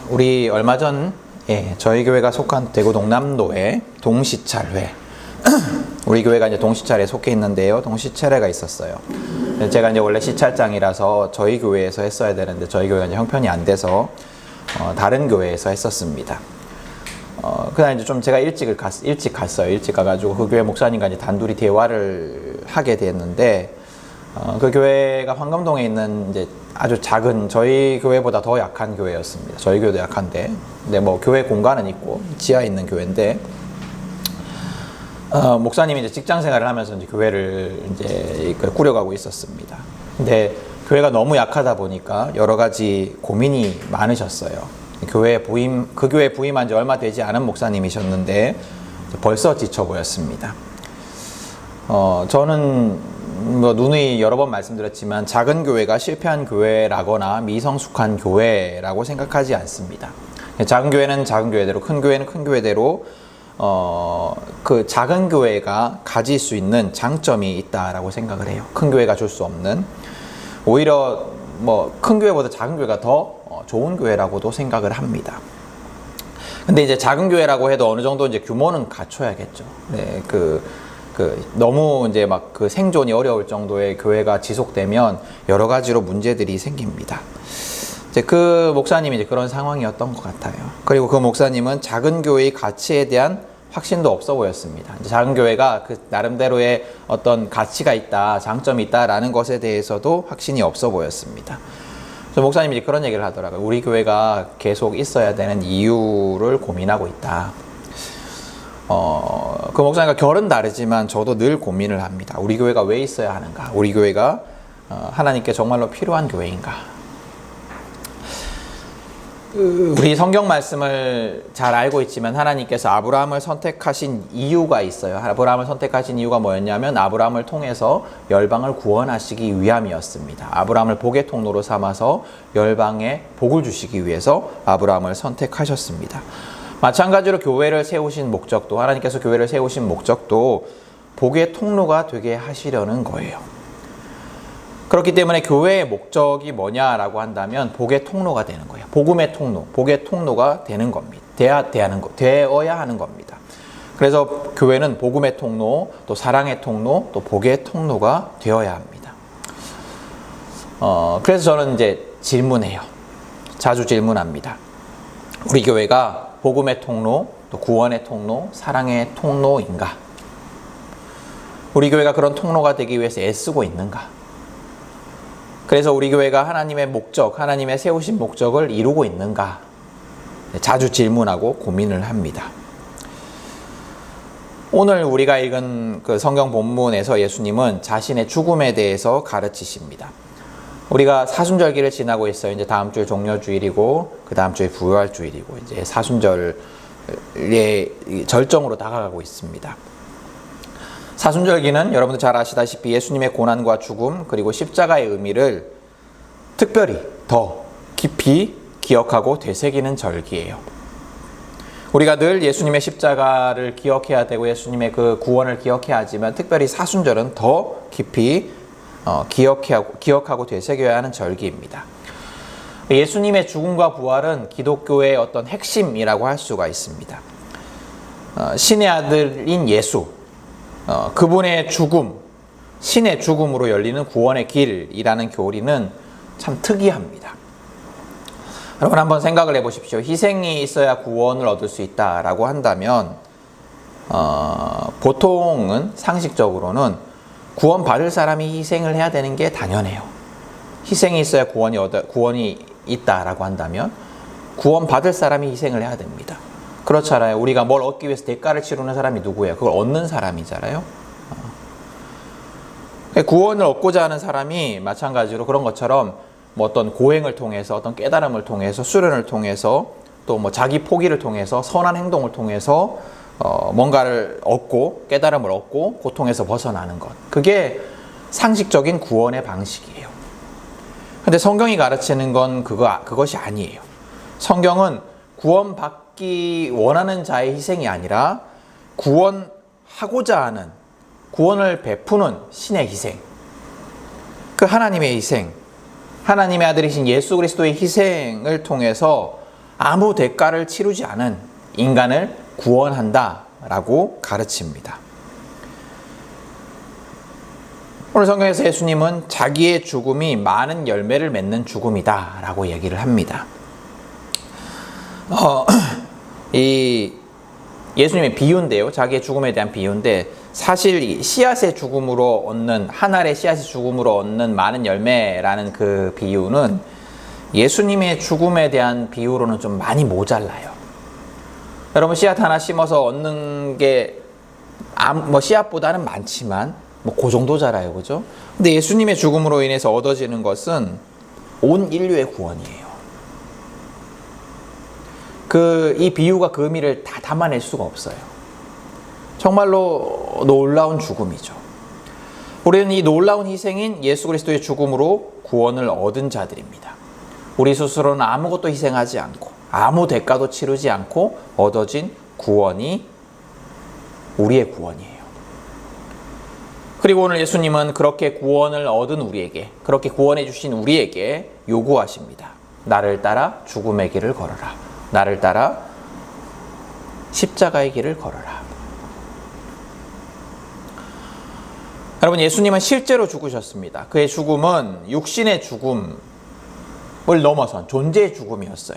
우리 얼마 전 저희 교회가 속한 대구 동남로의 동시찰회 우리 교회가 이제 동시찰에 속해 있는데요. 동시찰회가 있었어요. 제가 이제 원래 시찰장이라서 저희 교회에서 했어야 되는데 저희 교회가 이제 형편이 안 돼서 다른 교회에서 했었습니다. 그날 이제 좀 제가 일찍 갔어요. 일찍 가가지고 그 교회 목사님과 이제 단둘이 대화를 하게 됐는데 그 교회가 황금동에 있는 이제 아주 작은 저희 교회보다 더 약한 교회였습니다. 저희 교회도 약한데, 근데 뭐 교회 공간은 있고 지하에 있는 교회인데, 목사님이 이제 직장 생활을 하면서 이제 교회를 이제 꾸려가고 있었습니다. 근데 교회가 너무 약하다 보니까 여러 가지 고민이 많으셨어요. 그 교회에 부임한 지 얼마 되지 않은 목사님이셨는데 벌써 지쳐 보였습니다. 저는 누누이 여러 번 말씀드렸지만 작은 교회가 실패한 교회라거나 미성숙한 교회라고 생각하지 않습니다. 작은 교회는 작은 교회대로, 큰 교회는 큰 교회대로 그 작은 교회가 가질 수 있는 장점이 있다라고 생각을 해요. 큰 교회가 줄 수 없는, 오히려 뭐 큰 교회보다 작은 교회가 더 좋은 교회라고도 생각을 합니다. 근데 이제 작은 교회라고 해도 어느 정도 이제 규모는 갖춰야겠죠. 네, 너무 이제 막 그 생존이 어려울 정도의 교회가 지속되면 여러 가지로 문제들이 생깁니다. 이제 그 목사님이 이제 그런 상황이었던 것 같아요. 그리고 그 목사님은 작은 교회의 가치에 대한 확신도 없어 보였습니다. 이제 작은 교회가 그 나름대로의 어떤 가치가 있다, 장점이 있다라는 것에 대해서도 확신이 없어 보였습니다. 그래서 목사님이 이제 그런 얘기를 하더라고요. 우리 교회가 계속 있어야 되는 이유를 고민하고 있다. 그 목사님과 결은 다르지만 저도 늘 고민을 합니다. 우리 교회가 왜 있어야 하는가? 우리 교회가 하나님께 정말로 필요한 교회인가? 우리 성경 말씀을 잘 알고 있지만 하나님께서 아브라함을 선택하신 이유가 있어요. 아브라함을 선택하신 이유가 뭐였냐면 아브라함을 통해서 열방을 구원하시기 위함이었습니다. 아브라함을 복의 통로로 삼아서 열방에 복을 주시기 위해서 아브라함을 선택하셨습니다. 마찬가지로 교회를 세우신 목적도, 하나님께서 교회를 세우신 목적도 복의 통로가 되게 하시려는 거예요. 그렇기 때문에 교회의 목적이 뭐냐라고 한다면 복의 통로가 되는 거예요. 복음의 통로, 복의 통로가 되는 겁니다. 되어야 하는 겁니다. 그래서 교회는 복음의 통로, 또 사랑의 통로, 또 복의 통로가 되어야 합니다. 그래서 저는 이제 질문해요. 자주 질문합니다. 우리 교회가 복음의 통로, 또 구원의 통로, 사랑의 통로인가? 우리 교회가 그런 통로가 되기 위해서 애쓰고 있는가? 그래서 우리 교회가 하나님의 목적, 하나님의 세우신 목적을 이루고 있는가? 자주 질문하고 고민을 합니다. 오늘 우리가 읽은 그 성경 본문에서 예수님은 자신의 죽음에 대해서 가르치십니다. 우리가 사순절기를 지나고 있어요. 이제 다음 주에 종려주일이고 그 다음 주에 부활주일이고 이제 사순절의 절정으로 다가가고 있습니다. 사순절기는 여러분들 잘 아시다시피 예수님의 고난과 죽음 그리고 십자가의 의미를 특별히 더 깊이 기억하고 되새기는 절기예요. 우리가 늘 예수님의 십자가를 기억해야 되고 예수님의 그 구원을 기억해야 하지만 특별히 사순절은 더 깊이 기억하고 되새겨야 하는 절기입니다. 예수님의 죽음과 부활은 기독교의 어떤 핵심이라고 할 수가 있습니다. 신의 아들인 예수, 그분의 죽음, 신의 죽음으로 열리는 구원의 길이라는 교리는 참 특이합니다. 여러분 한번 생각을 해보십시오. 희생이 있어야 구원을 얻을 수 있다라고 한다면 보통은 상식적으로는 구원받을 사람이 희생을 해야 되는 게 당연해요. 희생이 있어야 구원이 있다라고 한다면 구원받을 사람이 희생을 해야 됩니다. 그렇잖아요. 우리가 뭘 얻기 위해서 대가를 치르는 사람이 누구예요? 그걸 얻는 사람이잖아요. 구원을 얻고자 하는 사람이 마찬가지로 그런 것처럼 뭐 어떤 고행을 통해서 어떤 깨달음을 통해서 수련을 통해서 또 뭐 자기 포기를 통해서 선한 행동을 통해서 뭔가를 얻고 깨달음을 얻고 고통에서 벗어나는 것, 그게 상식적인 구원의 방식이에요. 근데 성경이 가르치는 건 그것이 아니에요. 성경은 구원받기 원하는 자의 희생이 아니라 구원하고자 하는, 구원을 베푸는 신의 희생, 그 하나님의 희생, 하나님의 아들이신 예수 그리스도의 희생을 통해서 아무 대가를 치르지 않은 인간을 구원한다라고 가르칩니다. 오늘 성경에서 예수님은 자기의 죽음이 많은 열매를 맺는 죽음이다라고 얘기를 합니다. 이 예수님의 비유인데요. 자기의 죽음에 대한 비유인데, 사실 이 씨앗의 죽음으로 얻는, 한 알의 씨앗의 죽음으로 얻는 많은 열매라는 그 비유는 예수님의 죽음에 대한 비유로는 좀 많이 모자라요. 여러분, 씨앗 하나 심어서 얻는 게 씨앗보다는 많지만 그 정도 자라요, 그죠? 근데 예수님의 죽음으로 인해서 얻어지는 것은 온 인류의 구원이에요. 이 비유가 그 의미를 다 담아낼 수가 없어요. 정말로 놀라운 죽음이죠. 우리는 이 놀라운 희생인 예수 그리스도의 죽음으로 구원을 얻은 자들입니다. 우리 스스로는 아무것도 희생하지 않고 아무 대가도 치르지 않고 얻어진 구원이 우리의 구원이에요. 그리고 오늘 예수님은 그렇게 구원을 얻은 우리에게, 그렇게 구원해 주신 우리에게 요구하십니다. 나를 따라 죽음의 길을 걸어라. 나를 따라 십자가의 길을 걸어라. 여러분, 예수님은 실제로 죽으셨습니다. 그의 죽음은 육신의 죽음을 넘어선 존재의 죽음이었어요.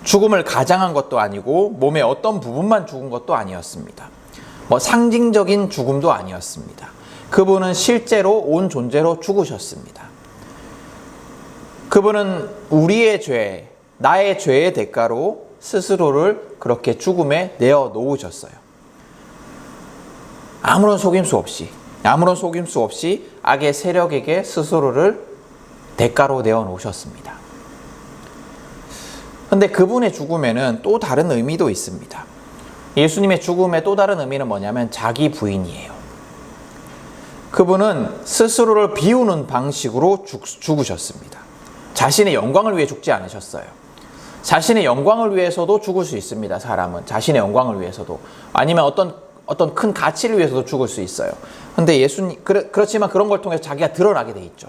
죽음을 가장한 것도 아니고 몸의 어떤 부분만 죽은 것도 아니었습니다. 상징적인 죽음도 아니었습니다. 그분은 실제로 온 존재로 죽으셨습니다. 그분은 우리의 죄, 나의 죄의 대가로 스스로를 그렇게 죽음에 내어 놓으셨어요. 아무런 속임수 없이 악의 세력에게 스스로를 대가로 내어 놓으셨습니다. 그런데 그분의 죽음에는 또 다른 의미도 있습니다. 예수님의 죽음의 또 다른 의미는 뭐냐면 자기 부인이에요. 그분은 스스로를 비우는 방식으로 죽으셨습니다. 자신의 영광을 위해 죽지 않으셨어요. 자신의 영광을 위해서도 죽을 수 있습니다. 사람은 자신의 영광을 위해서도, 아니면 어떤 큰 가치를 위해서도 죽을 수 있어요. 근데 예수님, 그렇지만 그런 걸 통해서 자기가 드러나게 돼 있죠.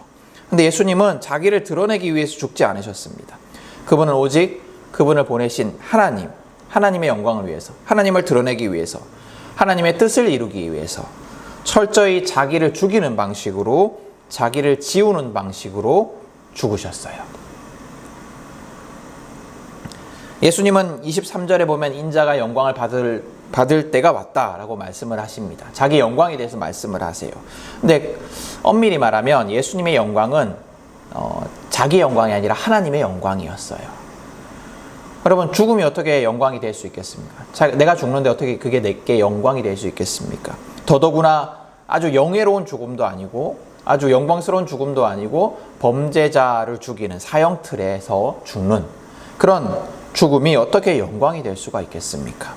근데 예수님은 자기를 드러내기 위해서 죽지 않으셨습니다. 그분은 오직 그분을 보내신 하나님의 영광을 위해서, 하나님을 드러내기 위해서, 하나님의 뜻을 이루기 위해서 철저히 자기를 죽이는 방식으로, 자기를 지우는 방식으로 죽으셨어요. 예수님은 23절에 보면 인자가 영광을 받을 때가 왔다라고 말씀을 하십니다. 자기 영광에 대해서 말씀을 하세요. 근데 엄밀히 말하면 예수님의 영광은 자기 영광이 아니라 하나님의 영광이었어요. 여러분, 죽음이 어떻게 영광이 될 수 있겠습니까? 내가 죽는데 어떻게 그게 내게 영광이 될 수 있겠습니까? 더더구나 아주 영예로운 죽음도 아니고 아주 영광스러운 죽음도 아니고 범죄자를 죽이는 사형틀에서 죽는 그런 죽음이 어떻게 영광이 될 수가 있겠습니까?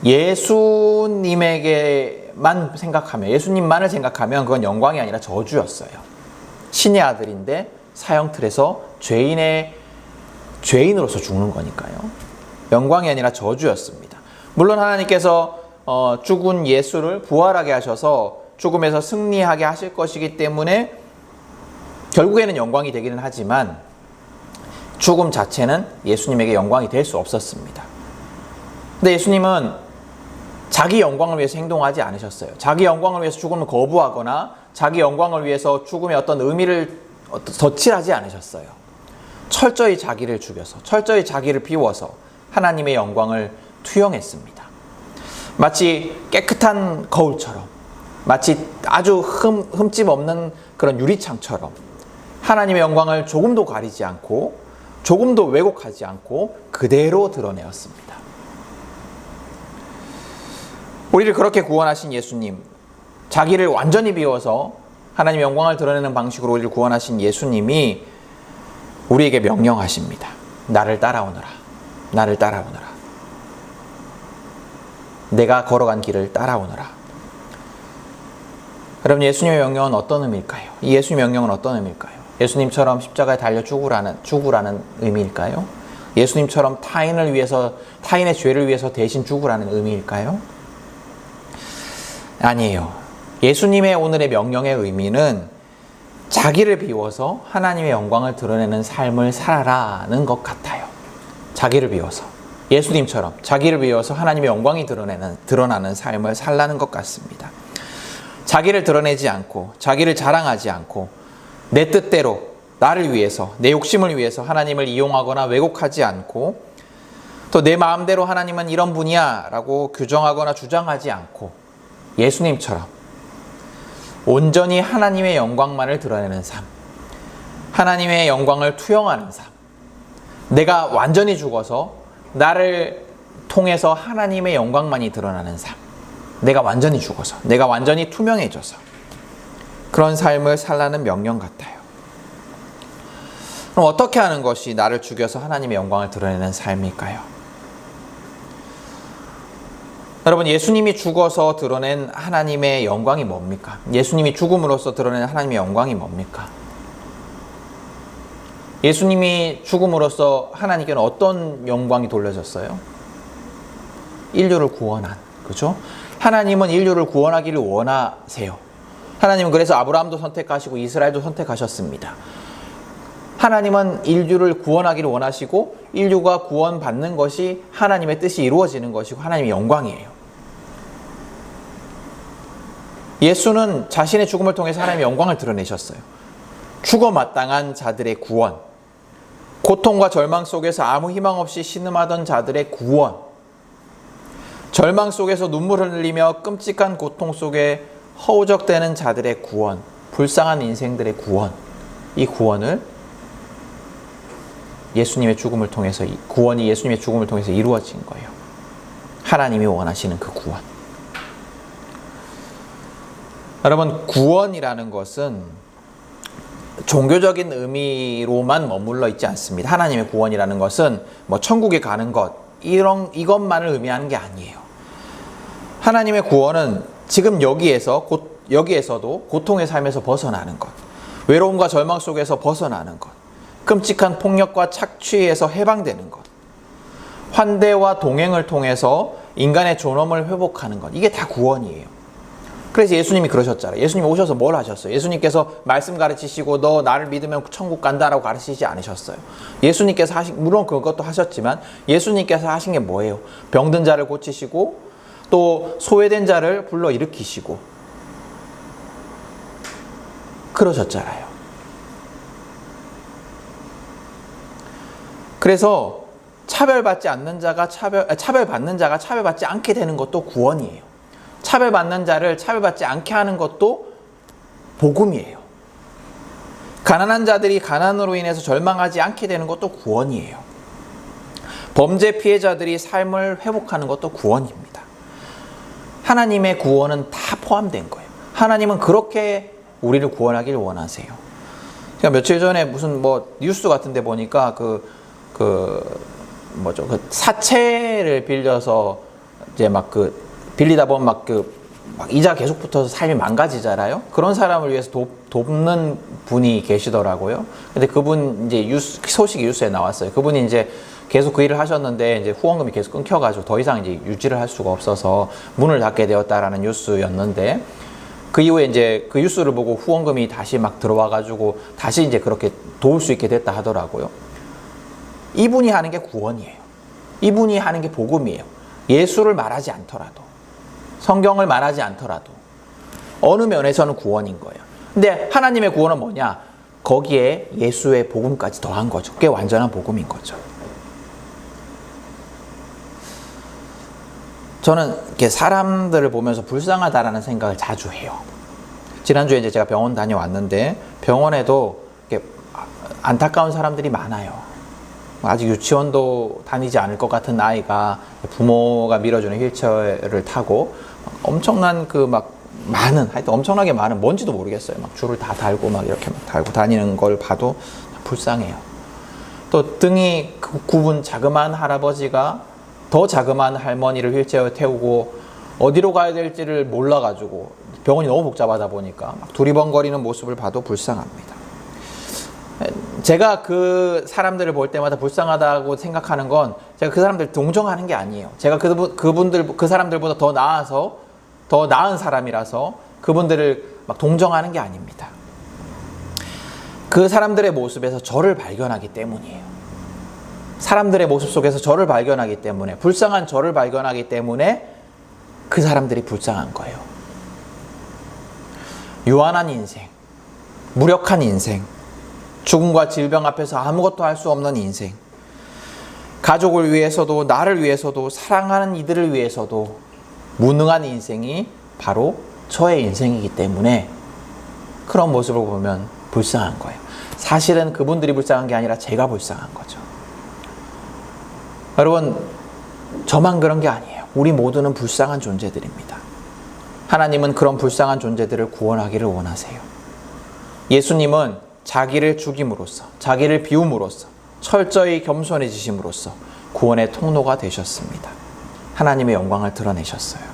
예수님에게만 생각하면, 예수님만을 생각하면 그건 영광이 아니라 저주였어요. 신의 아들인데 사형틀에서 죄인으로서 죽는 거니까요. 영광이 아니라 저주였습니다. 물론 하나님께서 죽은 예수를 부활하게 하셔서 죽음에서 승리하게 하실 것이기 때문에 결국에는 영광이 되기는 하지만 죽음 자체는 예수님에게 영광이 될 수 없었습니다. 근데 예수님은 자기 영광을 위해서 행동하지 않으셨어요. 자기 영광을 위해서 죽음을 거부하거나 자기 영광을 위해서 죽음의 어떤 의미를 덧칠하지 않으셨어요. 철저히 자기를 죽여서, 철저히 자기를 비워서 하나님의 영광을 투영했습니다. 마치 깨끗한 거울처럼, 마치 아주 흠집 없는 그런 유리창처럼 하나님의 영광을 조금도 가리지 않고 조금도 왜곡하지 않고 그대로 드러내었습니다. 우리를 그렇게 구원하신 예수님, 자기를 완전히 비워서 하나님의 영광을 드러내는 방식으로 우리를 구원하신 예수님이 우리에게 명령하십니다. 나를 따라오너라. 나를 따라오너라. 내가 걸어간 길을 따라오너라. 여러분, 예수님의 명령은 어떤 의미일까요? 이 예수님의 명령은 어떤 의미일까요? 예수님처럼 십자가에 달려 죽으라는 의미일까요? 예수님처럼 타인의 죄를 위해서 대신 죽으라는 의미일까요? 아니에요. 예수님의 오늘의 명령의 의미는 자기를 비워서 하나님의 영광을 드러내는 삶을 살아라는 것 같아요. 자기를 비워서. 예수님처럼 자기를 비워서 하나님의 영광이 드러나는 삶을 살라는 것 같습니다. 자기를 드러내지 않고 자기를 자랑하지 않고 내 뜻대로 나를 위해서 내 욕심을 위해서 하나님을 이용하거나 왜곡하지 않고 또 내 마음대로 하나님은 이런 분이야 라고 규정하거나 주장하지 않고 예수님처럼 온전히 하나님의 영광만을 드러내는 삶, 하나님의 영광을 투영하는 삶, 내가 완전히 죽어서 나를 통해서 하나님의 영광만이 드러나는 삶, 내가 완전히 죽어서 내가 완전히 투명해져서 그런 삶을 살라는 명령 같아요. 그럼 어떻게 하는 것이 나를 죽여서 하나님의 영광을 드러내는 삶일까요? 여러분, 예수님이 죽어서 드러낸 하나님의 영광이 뭡니까? 예수님이 죽음으로써 드러낸 하나님의 영광이 뭡니까? 예수님이 죽음으로써 하나님께는 어떤 영광이 돌려졌어요? 인류를 구원한, 그죠? 하나님은 인류를 구원하기를 원하세요. 하나님은 그래서 아브라함도 선택하시고 이스라엘도 선택하셨습니다. 하나님은 인류를 구원하기를 원하시고 인류가 구원받는 것이 하나님의 뜻이 이루어지는 것이고 하나님의 영광이에요. 예수는 자신의 죽음을 통해서 하나님의 영광을 드러내셨어요. 죽어 마땅한 자들의 구원, 고통과 절망 속에서 아무 희망 없이 신음하던 자들의 구원, 절망 속에서 눈물을 흘리며 끔찍한 고통 속에 허우적대는 자들의 구원, 불쌍한 인생들의 구원, 이 구원을 예수님의 죽음을 통해서, 구원이 예수님의 죽음을 통해서 이루어진 거예요. 하나님이 원하시는 그 구원. 여러분, 구원이라는 것은 종교적인 의미로만 머물러 있지 않습니다. 하나님의 구원이라는 것은 뭐 천국에 가는 것, 이것만을 의미하는 게 아니에요. 하나님의 구원은 지금 여기에서도 고통의 삶에서 벗어나는 것, 외로움과 절망 속에서 벗어나는 것, 끔찍한 폭력과 착취에서 해방되는 것, 환대와 동행을 통해서 인간의 존엄을 회복하는 것, 이게 다 구원이에요. 그래서 예수님이 그러셨잖아요. 예수님이 오셔서 뭘 하셨어요? 예수님께서 말씀 가르치시고 너 나를 믿으면 천국 간다라고 가르치지 않으셨어요. 예수님께서 물론 그것도 하셨지만 예수님께서 하신 게 뭐예요? 병든 자를 고치시고 또 소외된 자를 불러 일으키시고 그러셨잖아요. 그래서 차별받는 자가 차별받지 않게 되는 것도 구원이에요. 차별받는 자를 차별받지 않게 하는 것도 복음이에요. 가난한 자들이 가난으로 인해서 절망하지 않게 되는 것도 구원이에요. 범죄 피해자들이 삶을 회복하는 것도 구원입니다. 하나님의 구원은 다 포함된 거예요. 하나님은 그렇게 우리를 구원하길 원하세요. 제가 며칠 전에 무슨 뉴스 같은 데 보니까 사채를 빌려서 이제 빌리다 보면 막 이자 계속 붙어서 삶이 망가지잖아요. 그런 사람을 위해서 돕는 분이 계시더라고요. 근데 그분 이제 소식이 뉴스에 나왔어요. 그분이 이제 계속 그 일을 하셨는데 이제 후원금이 계속 끊겨가지고 더 이상 이제 유지를 할 수가 없어서 문을 닫게 되었다라는 뉴스였는데 그 이후에 이제 그 뉴스를 보고 후원금이 다시 막 들어와가지고 다시 이제 그렇게 도울 수 있게 됐다 하더라고요. 이분이 하는 게 구원이에요. 이분이 하는 게 복음이에요. 예수를 말하지 않더라도, 성경을 말하지 않더라도 어느 면에서는 구원인 거예요. 근데 하나님의 구원은 뭐냐? 거기에 예수의 복음까지 더한 거죠. 그게 완전한 복음인 거죠. 저는 이렇게 사람들을 보면서 불쌍하다라는 생각을 자주 해요. 지난주에 이제 제가 병원 다녀왔는데 병원에도 이렇게 안타까운 사람들이 많아요. 아직 유치원도 다니지 않을 것 같은 아이가 부모가 밀어주는 휠체어를 타고 엄청난 하여튼 엄청나게 많은, 뭔지도 모르겠어요. 막 줄을 다 달고 이렇게 달고 다니는 걸 봐도 불쌍해요. 또 등이 굽은 자그마한 할아버지가 더 자그마한 할머니를 휠체어에 태우고 어디로 가야 될지를 몰라가지고 병원이 너무 복잡하다 보니까 막 두리번거리는 모습을 봐도 불쌍합니다. 제가 그 사람들을 볼 때마다 불쌍하다고 생각하는 건 제가 그 사람들 동정하는 게 아니에요. 제가 그 사람들보다 더 나은 사람이라서 그분들을 막 동정하는 게 아닙니다. 그 사람들의 모습에서 저를 발견하기 때문이에요. 사람들의 모습 속에서 저를 발견하기 때문에, 불쌍한 저를 발견하기 때문에 그 사람들이 불쌍한 거예요. 유한한 인생, 무력한 인생, 죽음과 질병 앞에서 아무것도 할 수 없는 인생, 가족을 위해서도 나를 위해서도 사랑하는 이들을 위해서도 무능한 인생이 바로 저의 인생이기 때문에 그런 모습을 보면 불쌍한 거예요. 사실은 그분들이 불쌍한 게 아니라 제가 불쌍한 거죠. 여러분, 저만 그런 게 아니에요. 우리 모두는 불쌍한 존재들입니다. 하나님은 그런 불쌍한 존재들을 구원하기를 원하세요. 예수님은 자기를 죽임으로써, 자기를 비움으로써, 철저히 겸손해지심으로써 구원의 통로가 되셨습니다. 하나님의 영광을 드러내셨어요.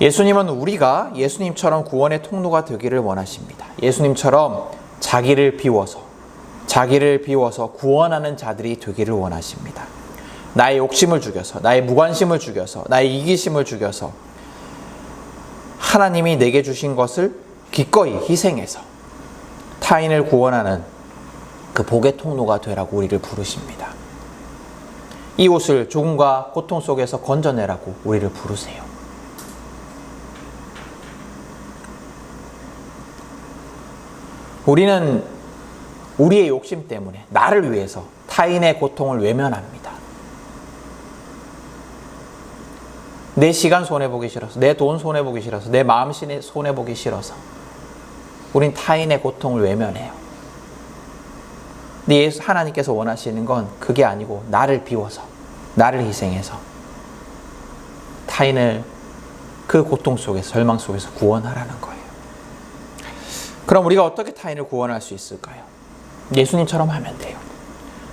예수님은 우리가 예수님처럼 구원의 통로가 되기를 원하십니다. 예수님처럼 자기를 비워서 구원하는 자들이 되기를 원하십니다. 나의 욕심을 죽여서, 나의 무관심을 죽여서, 나의 이기심을 죽여서 하나님이 내게 주신 것을 기꺼이 희생해서 타인을 구원하는 그 복의 통로가 되라고 우리를 부르십니다. 이웃을 죽음과 고통 속에서 건져내라고 우리를 부르세요. 우리는 우리의 욕심 때문에 나를 위해서 타인의 고통을 외면합니다. 내 시간 손해보기 싫어서, 내 돈 손해보기 싫어서, 내 마음 손해보기 싫어서 우린 타인의 고통을 외면해요. 근데 하나님께서 원하시는 건 그게 아니고 나를 비워서, 나를 희생해서 타인을 그 고통 속에서, 절망 속에서 구원하라는 거예요. 그럼 우리가 어떻게 타인을 구원할 수 있을까요? 예수님처럼 하면 돼요.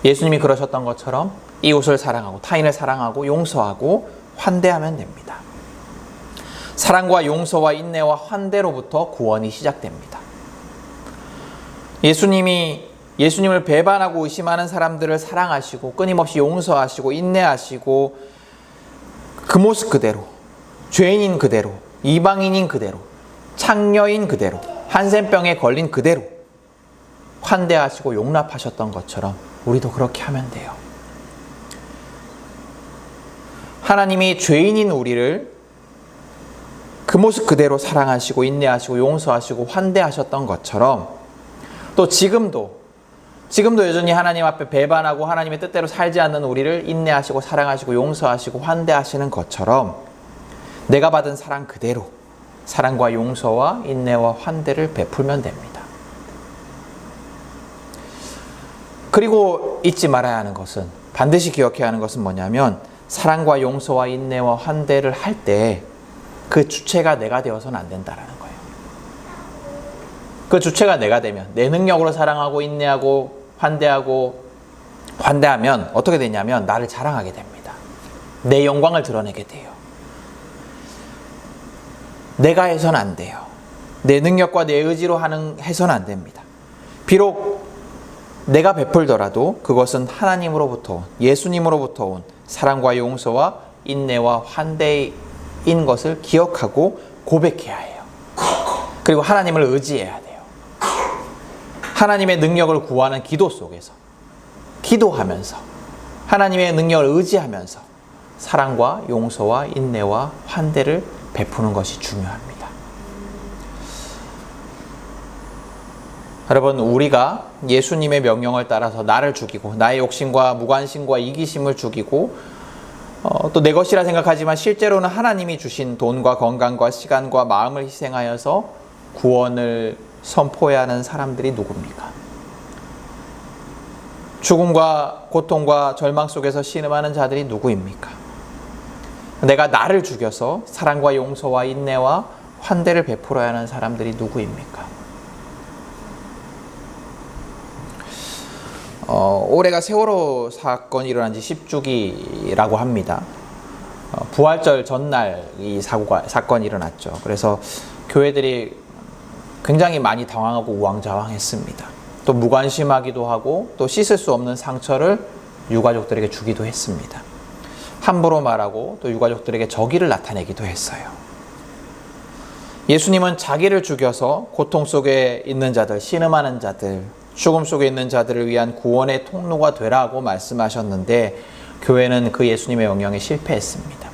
예수님이 그러셨던 것처럼 이웃을 사랑하고 타인을 사랑하고 용서하고 환대하면 됩니다. 사랑과 용서와 인내와 환대로부터 구원이 시작됩니다. 예수님을 배반하고 의심하는 사람들을 사랑하시고 끊임없이 용서하시고 인내하시고 그 모습 그대로, 죄인인 그대로, 이방인인 그대로, 창녀인 그대로, 한센병에 걸린 그대로 환대하시고 용납하셨던 것처럼 우리도 그렇게 하면 돼요. 하나님이 죄인인 우리를 그 모습 그대로 사랑하시고 인내하시고 용서하시고 환대하셨던 것처럼 또 지금도 여전히 하나님 앞에 배반하고 하나님의 뜻대로 살지 않는 우리를 인내하시고 사랑하시고 용서하시고 환대하시는 것처럼 내가 받은 사랑 그대로 사랑과 용서와 인내와 환대를 베풀면 됩니다. 그리고 잊지 말아야 하는 것은, 반드시 기억해야 하는 것은 뭐냐면 사랑과 용서와 인내와 환대를 할 때 그 주체가 내가 되어서는 안 된다라는 거예요. 그 주체가 내가 되면, 내 능력으로 사랑하고 인내하고 환대하면 어떻게 되냐면 나를 자랑하게 됩니다. 내 영광을 드러내게 돼요. 내가 해서는 안 돼요. 내 능력과 내 의지로 해서는 안 됩니다. 비록 내가 베풀더라도 그것은 하나님으로부터, 예수님으로부터 온 사랑과 용서와 인내와 환대인 것을 기억하고 고백해야 해요. 그리고 하나님을 의지해야 돼요. 하나님의 능력을 구하는 기도 속에서, 기도하면서, 하나님의 능력을 의지하면서 사랑과 용서와 인내와 환대를 베푸는 것이 중요합니다. 여러분, 우리가 예수님의 명령을 따라서 나를 죽이고 나의 욕심과 무관심과 이기심을 죽이고 또 내 것이라 생각하지만 실제로는 하나님이 주신 돈과 건강과 시간과 마음을 희생하여서 구원을 선포해야 하는 사람들이 누굽니까? 죽음과 고통과 절망 속에서 신음하는 자들이 누구입니까? 내가 나를 죽여서 사랑과 용서와 인내와 환대를 베풀어야 하는 사람들이 누구입니까? 올해가 세월호 사건이 일어난 지 10주기라고 합니다. 부활절 전날 이 사건이 일어났죠. 그래서 교회들이 굉장히 많이 당황하고 우왕좌왕했습니다. 또 무관심하기도 하고 또 씻을 수 없는 상처를 유가족들에게 주기도 했습니다. 함부로 말하고 또 유가족들에게 적의를 나타내기도 했어요. 예수님은 자기를 죽여서 고통 속에 있는 자들, 신음하는 자들, 죽음 속에 있는 자들을 위한 구원의 통로가 되라고 말씀하셨는데 교회는 그 예수님의 명령에 실패했습니다.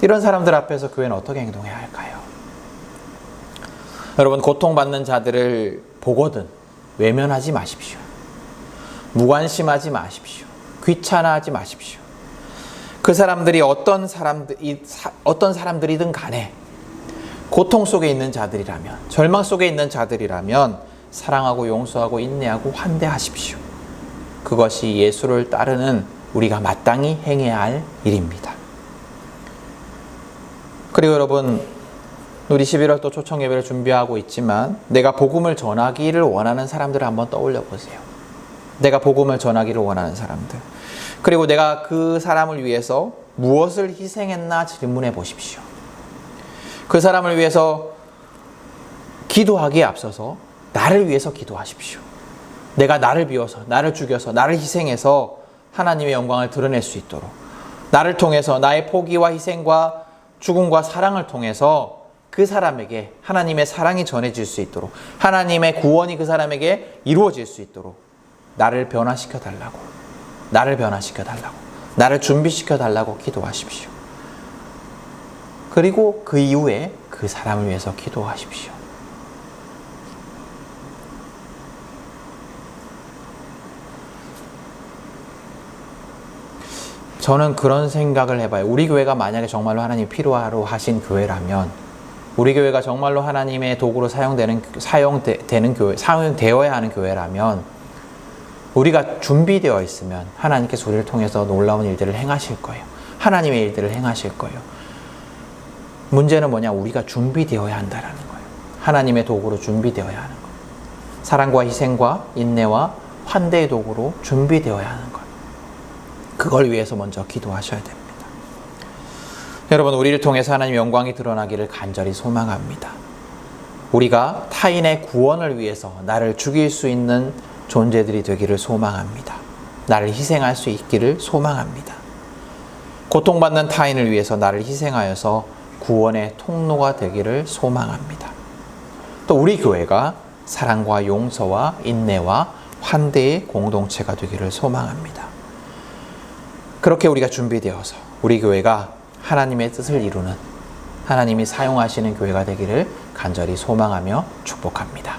이런 사람들 앞에서 교회는 어떻게 행동해야 할까요? 여러분, 고통받는 자들을 보거든 외면하지 마십시오. 무관심하지 마십시오. 귀찮아하지 마십시오. 그 사람들이 어떤 사람들이든 간에 고통 속에 있는 자들이라면, 절망 속에 있는 자들이라면 사랑하고 용서하고 인내하고 환대하십시오. 그것이 예수를 따르는 우리가 마땅히 행해야 할 일입니다. 그리고 여러분, 우리 11월 또 초청 예배를 준비하고 있지만 내가 복음을 전하기를 원하는 사람들을 한번 떠올려 보세요. 내가 복음을 전하기를 원하는 사람들. 그리고 내가 그 사람을 위해서 무엇을 희생했나 질문해 보십시오. 그 사람을 위해서 기도하기에 앞서서 나를 위해서 기도하십시오. 내가 나를 비워서, 나를 죽여서, 나를 희생해서 하나님의 영광을 드러낼 수 있도록, 나를 통해서 나의 포기와 희생과 죽음과 사랑을 통해서 그 사람에게 하나님의 사랑이 전해질 수 있도록, 하나님의 구원이 그 사람에게 이루어질 수 있도록 나를 변화시켜 달라고, 나를 준비시켜 달라고 기도하십시오. 그리고 그 이후에 그 사람을 위해서 기도하십시오. 저는 그런 생각을 해봐요. 우리 교회가 만약에 정말로 하나님이 필요하러 하신 교회라면, 우리 교회가 정말로 하나님의 도구로 사용되어야 하는 교회라면, 우리가 준비되어 있으면 하나님께서 우리를 통해서 놀라운 일들을 행하실 거예요. 하나님의 일들을 행하실 거예요. 문제는 뭐냐? 우리가 준비되어야 한다는 거예요. 하나님의 도구로 준비되어야 하는 거예요. 사랑과 희생과 인내와 환대의 도구로 준비되어야 하는 거예요. 그걸 위해서 먼저 기도하셔야 됩니다. 여러분, 우리를 통해서 하나님의 영광이 드러나기를 간절히 소망합니다. 우리가 타인의 구원을 위해서 나를 죽일 수 있는 존재들이 되기를 소망합니다. 나를 희생할 수 있기를 소망합니다. 고통받는 타인을 위해서 나를 희생하여서 구원의 통로가 되기를 소망합니다. 또 우리 교회가 사랑과 용서와 인내와 환대의 공동체가 되기를 소망합니다. 그렇게 우리가 준비되어서 우리 교회가 하나님의 뜻을 이루는, 하나님이 사용하시는 교회가 되기를 간절히 소망하며 축복합니다.